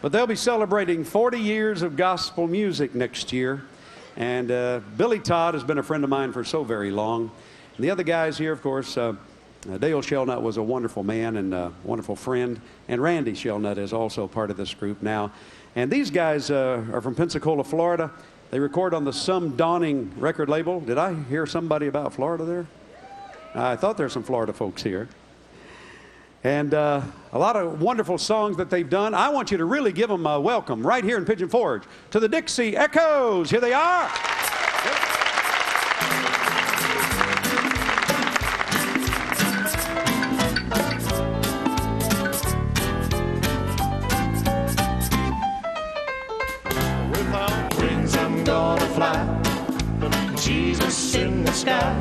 But they'll be celebrating 40 years of gospel music next year. And Billy Todd has been a friend of mine for so very long. And the other guys here, of course, Dale Shelnut was a wonderful man and a wonderful friend. And Randy Shelnut is also part of this group now. And these guys are from Pensacola, Florida. They record on the Some Dawning record label. Did I hear somebody about Florida there? I thought there were some Florida folks here. And a lot of wonderful songs that they've done. I want you to really give them a welcome right here in Pigeon Forge to the Dixie Echoes. Here they are. Without wings I'm gonna fly, Jesus in the sky.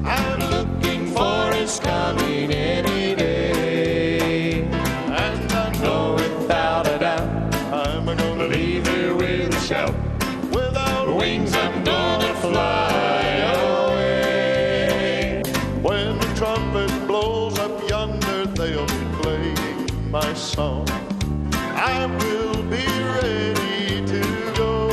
I'm looking for his coming any day. And I know without a doubt I'm gonna leave here with a shout. Without wings I'm gonna fly away. When the trumpet blows up yonder, they'll be playing my song. I will be ready to go.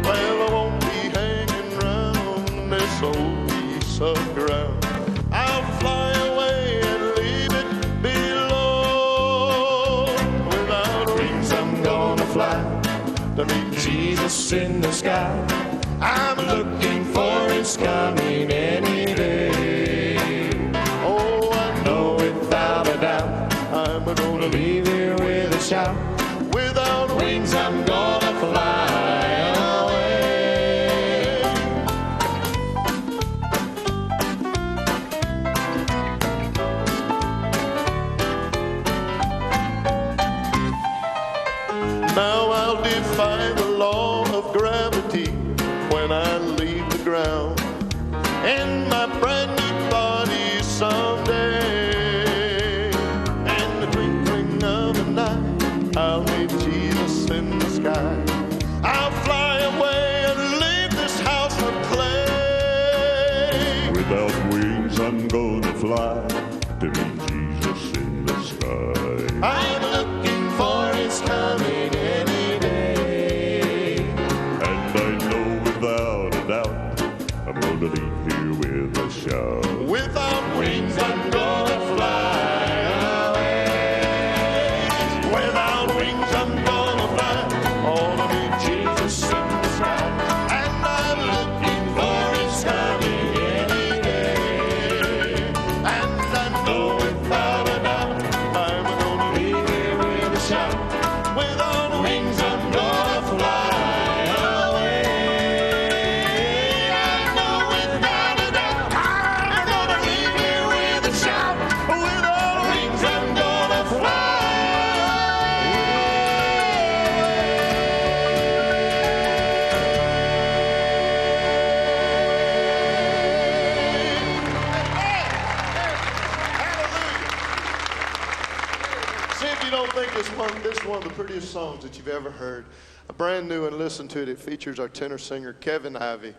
Well, I won't be hanging round this old piece of ground. I'll fly away and leave it below. Without wings I'm gonna fly to meet Jesus in the sky. I'm looking for his coming any day. Oh, I know without a doubt I'm gonna leave here with a shout. Without wings I'm gonna fly away. Now I'll defy the law of gravity when I leave the ground in my brand new body someday. In the twinkling of an eye, I'll meet Jesus in the sky. I'll fly away and leave this house of clay. Without wings I'm gonna fly to meet Jesus in the sky. I'm looking for his coming any day. And I know without a doubt I'm gonna leave here with a shout. Without wings I'm gonna fly away. Without wings I'm gonna fly all to meet Jesus in the sky. And I'm looking for his coming any day. And I know without a doubt I'm gonna leave here with a shout. Without wings I'm gonna fly away. I know without a doubt I'm gonna leave here with a shout. Without wings I'm gonna fly See if you don't think this is one of the prettiest songs that you've ever heard. A brand new and listen to it. It features our tenor singer, Kevin Ivey.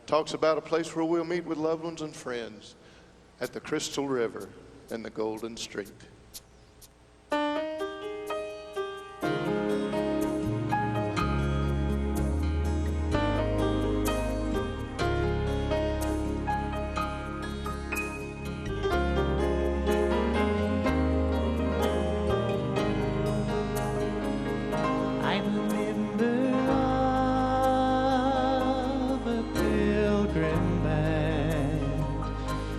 Talks about a place where we'll meet with loved ones and friends at the Crystal River and the Golden Street. I'm a member of a pilgrim band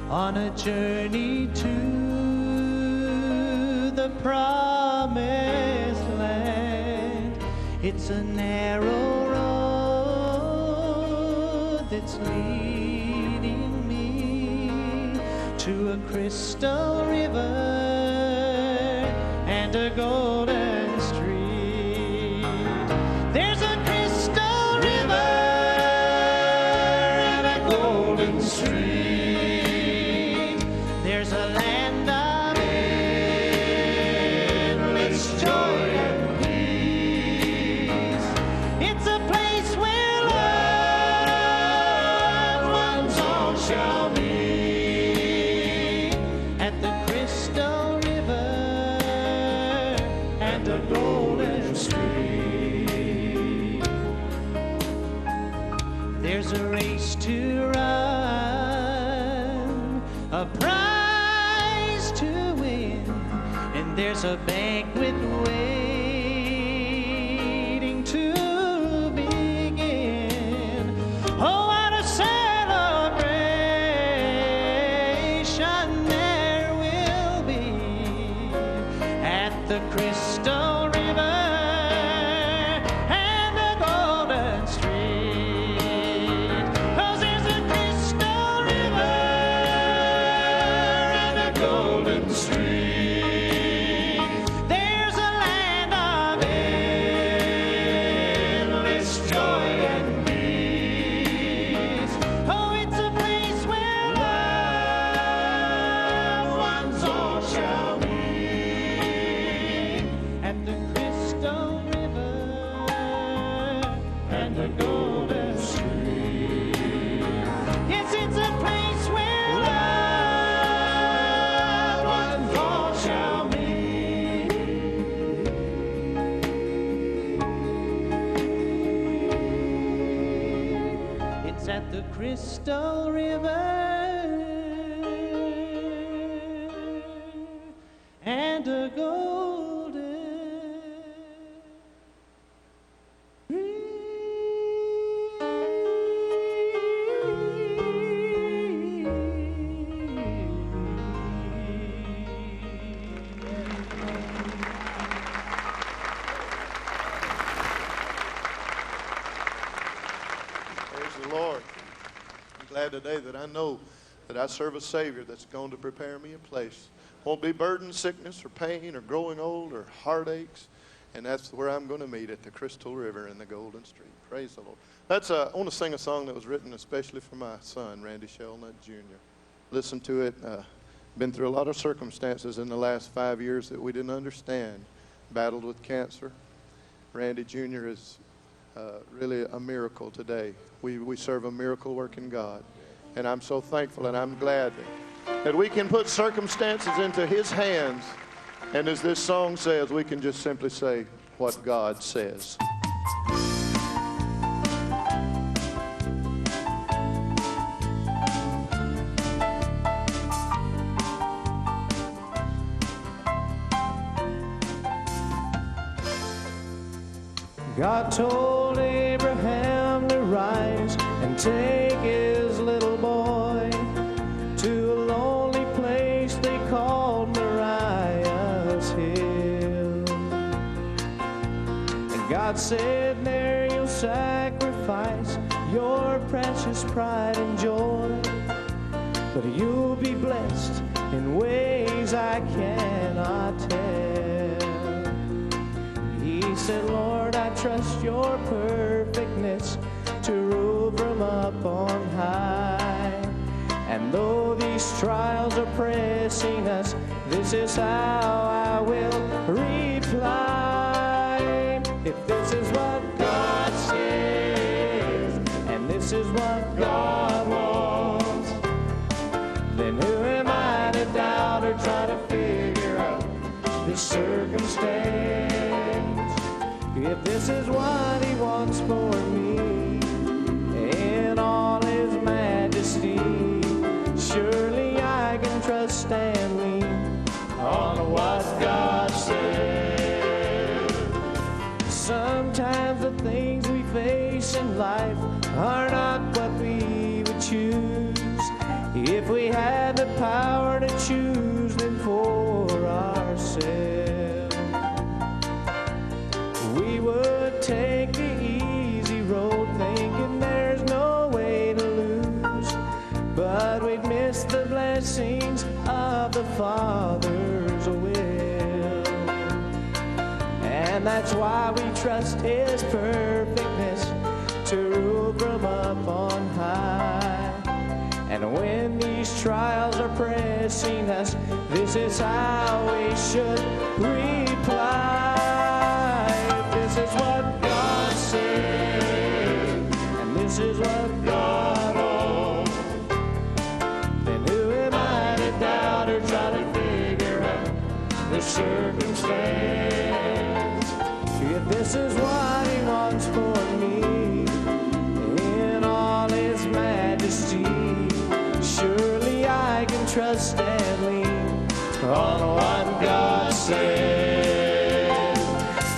on a journey to the promised land. It's a narrow road that's leading me to a crystal river and a golden street. There's a crystal river and a golden street. There's a land of endless joy and peace. It's a place where loved ones all shall meet at the crystal river the golden street. There's a race to run, a prize to win, and there's a banquet waiting to begin. Oh, what a celebration there will be at the Crystal River and the Golden Street. 'Cause there's a Crystal River and a Golden Street. There's a land of endless joy and peace. Oh, it's a place where loved ones all shall meet at the Crystal River and the Golden Street. Yes, it's a place where loved ones all shall meet. It's at the Crystal River and a golden Praise the Lord. I'm glad today that I know that I serve a Savior that's going to prepare me a place. Won't be burden, sickness, or pain, or growing old, or heartaches. And that's where I'm going to meet, at the Crystal River and the Golden Street. Praise the Lord. I want to sing a song that was written especially for my son, Randy Shelnut Jr. Listen to it. Been through a lot of circumstances in the last 5 years that we didn't understand. Battled with cancer. Randy Jr. is really a miracle today. We serve a miracle-working God. And I'm so thankful and I'm glad that we can put circumstances into His hands. And as this song says, we can just simply say what God says. God told Abraham to rise and take his little boy to a lonely place they called Moriah's Hill. And God said, there you'll sacrifice your precious pride and joy, but you'll be blessed in ways I cannot tell. He said, Lord, I trust your perfectness to rule from up on high. And though these trials are pressing us, this is how I will reply. If this is what God says, and this is what God wants, then who am I to doubt or try to figure out this circumstance? If this is what He wants for me in all His majesty, surely I can trust and lean on what God said. Sometimes the things we face in life are not what we would choose. If we had the power to choose them for ourselves, we would take the easy road thinking there's no way to lose. But we'd miss the blessings of the Father's will. And that's why we trust His perfectness to rule from up on high. And when these trials are pressing us, this is how we should reply. If this is what God said, and this is what God wants, then who am I to doubt or try to figure out the circumstance?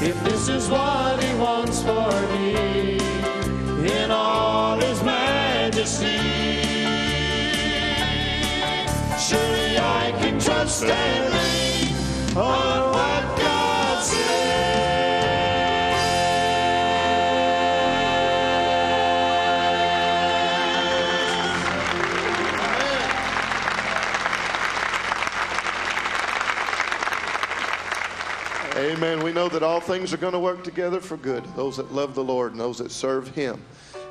if this is what he wants for me, in all his majesty. Surely I can trust and lean on what God says. Amen. We know that all things are going to work together for good, those that love the Lord and those that serve Him.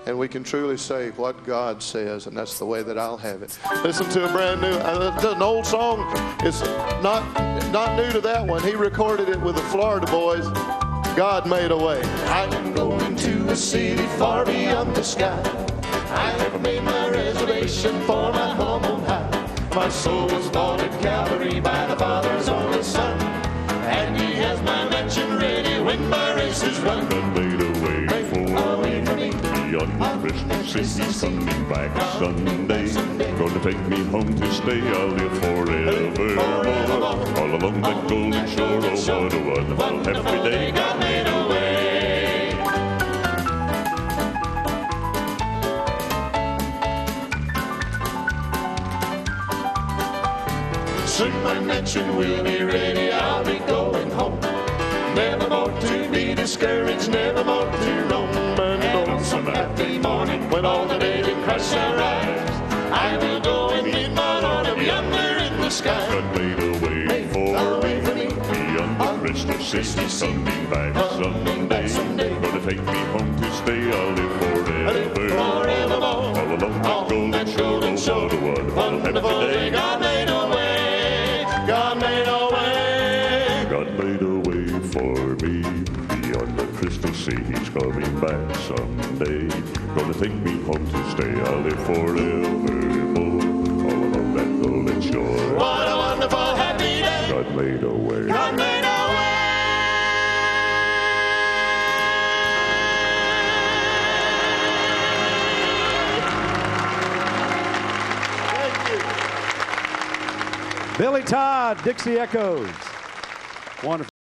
And we can truly say what God says, and that's the way that I'll have it. Listen to a brand new, an old song. It's not new to that one. He recorded it with the Florida boys. God made a way. I'm going to a city far beyond the sky. I have made my reservation for my home on high. My soul was bought at Calvary by the Father's only Son, and He has my mansion ready when my race is run. God made a way for me beyond the Christmas. He's coming back Sunday. Gonna take me home to stay. I'll live forevermore. All along that golden shore. Oh, what a wonderful happy day. God made a way. Soon my mansion will be ready. I'll be going home. Never more to be discouraged, never more to roam. And on some happy morning, when all the daily crush arrives, I will go and meet my Lord up yonder in the sky. God made a way for me beyond the Christmas. He's coming back Sunday. Gonna take me home to stay. I'll live forevermore. All along that golden shore. Oh, what a wonderful happy day. God made a way. God made a way. God made a way for me beyond the crystal sea. He's coming back someday. Gonna take me home to stay. I'll live forevermore. All along that golden shore. What a wonderful happy day. God made a way. God made a way. Billy Todd, Dixie Echoes. Wonderful.